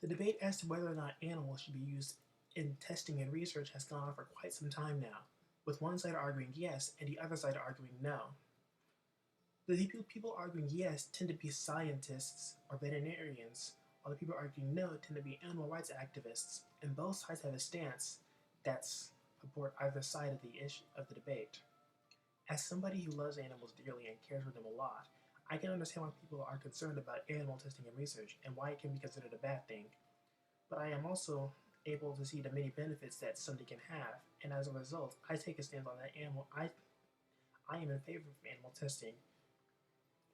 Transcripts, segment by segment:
The debate as to whether or not animals should be used in testing and research has gone on for quite some time now, with one side arguing yes and the other side arguing no. The people arguing yes tend to be scientists or veterinarians, while the people arguing no tend to be animal rights activists, and both sides have a stance that's support either side of the issue of the debate. As somebody who loves animals dearly and cares for them a lot, I can understand why people are concerned about animal testing and research and why it can be considered a bad thing. But I am also able to see the many benefits that something can have, and as a result, I take a stand on that animal. I am in favor of animal testing.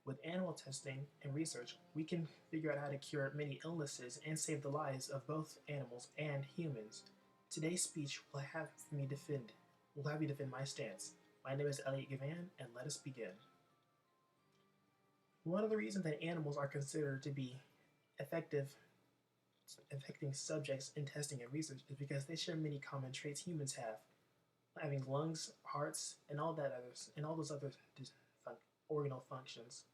With animal testing and research, we can figure out how to cure many illnesses and save the lives of both animals and humans. Today's speech will have me defend my stance. My name is Elliot Gavan, and let us begin. One of the reasons that animals are considered to be effective affecting subjects in testing and research is because they share many common traits humans have, having lungs, hearts, and all those other organal functions.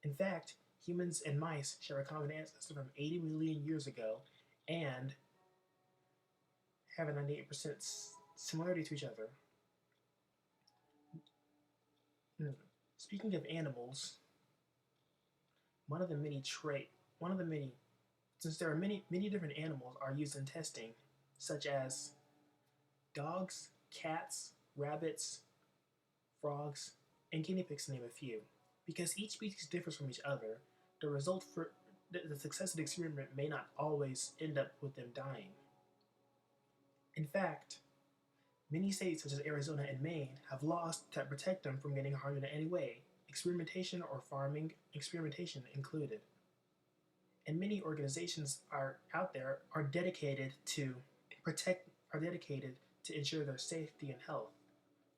In fact, humans and mice share a common ancestor from 80 million years ago and have a 98% similarity to each other. Speaking of animals, one of the many trait, one of the many, since there are many different animals are used in testing, such as dogs, cats, rabbits, frogs, and guinea pigs, to name a few. Because each species differs from each other, the result for the success of the experiment may not always end up with them dying. In fact, many states such as Arizona and Maine have laws that protect them from getting harmed in any way, experimentation or farming experimentation included. And many organizations are out there are dedicated to ensure their safety and health.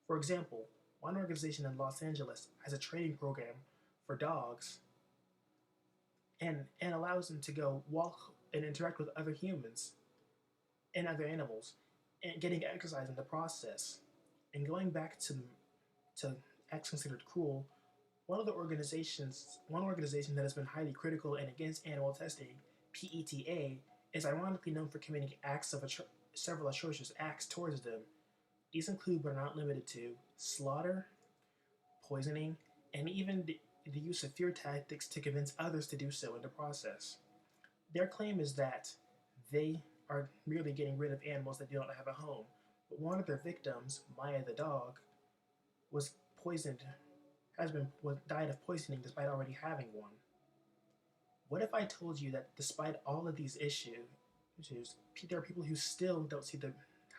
For example, one organization in Los Angeles has a training program for dogs and allows them to go walk and interact with other humans and other animals and getting exercise in the process. And going back to acts considered cruel, one organization that has been highly critical and against animal testing, PETA, is ironically known for committing several atrocious acts towards them. These include, but are not limited to, slaughter, poisoning, and even the use of fear tactics to convince others to do so in the process. Their claim is that they are merely getting rid of animals that do not have a home, but one of their victims, Maya the dog, was poisoned, died of poisoning despite already having one. What if I told you that despite all of these issues, there are people who still don't see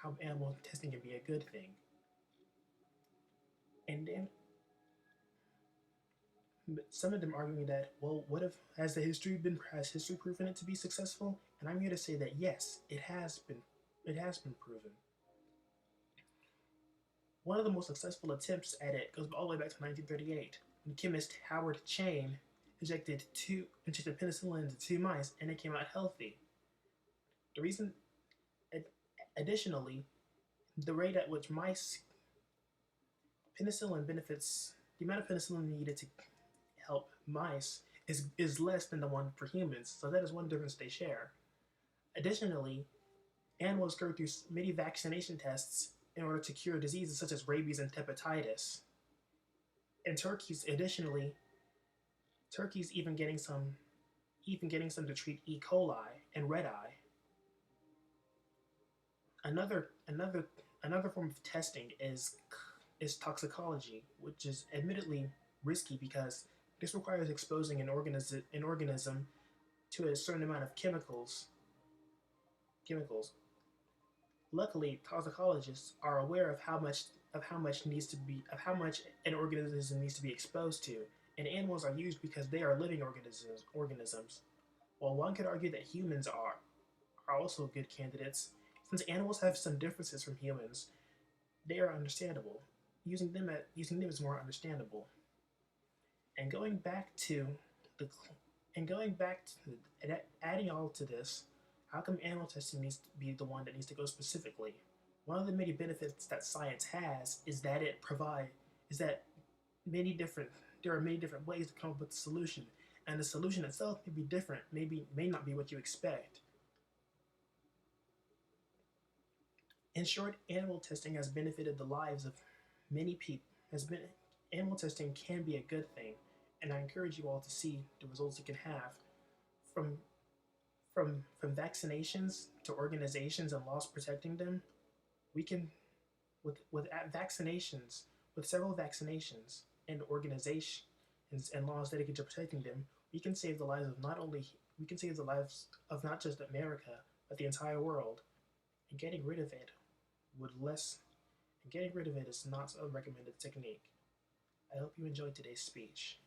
how animal testing can be a good thing? And then some of them arguing that, well, what if has history proven it to be successful? And I'm here to say that yes, it has been proven. One of the most successful attempts at it goes all the way back to 1938, when chemist Howard Chain injected penicillin into two mice, and it came out healthy. The reason, additionally, the rate at which penicillin benefits, the amount of penicillin needed to help mice is less than the one for humans, so that is one difference they share. Additionally, animals go through many vaccination tests in order to cure diseases such as rabies and hepatitis. And turkeys even getting some to treat E. coli and red eye. Another form of testing is toxicology, which is admittedly risky because this requires exposing an organism to a certain amount of chemicals. Luckily, toxicologists are aware of how much an organism needs to be exposed to, and animals are used because they are living organisms. While one could argue that humans are also good candidates, since animals have some differences from humans, they are understandable. Using them is more understandable. And going back to adding all to this, how come animal testing needs to be the one that needs to go specifically? One of the many benefits that science has is that many different there are many different ways to come up with a solution, and the solution itself may be different, may not be what you expect. In short, animal testing has benefited the lives of many people. Has been Animal testing can be a good thing, and I encourage you all to see the results it can have from from vaccinations to organizations and laws protecting them. We can with vaccinations, with several vaccinations and organizations and laws dedicated to protecting them, we can save the lives of not only we can save the lives of not just America but the entire world. And getting rid of it would less and getting rid of it is not a recommended technique. I hope you enjoyed today's speech.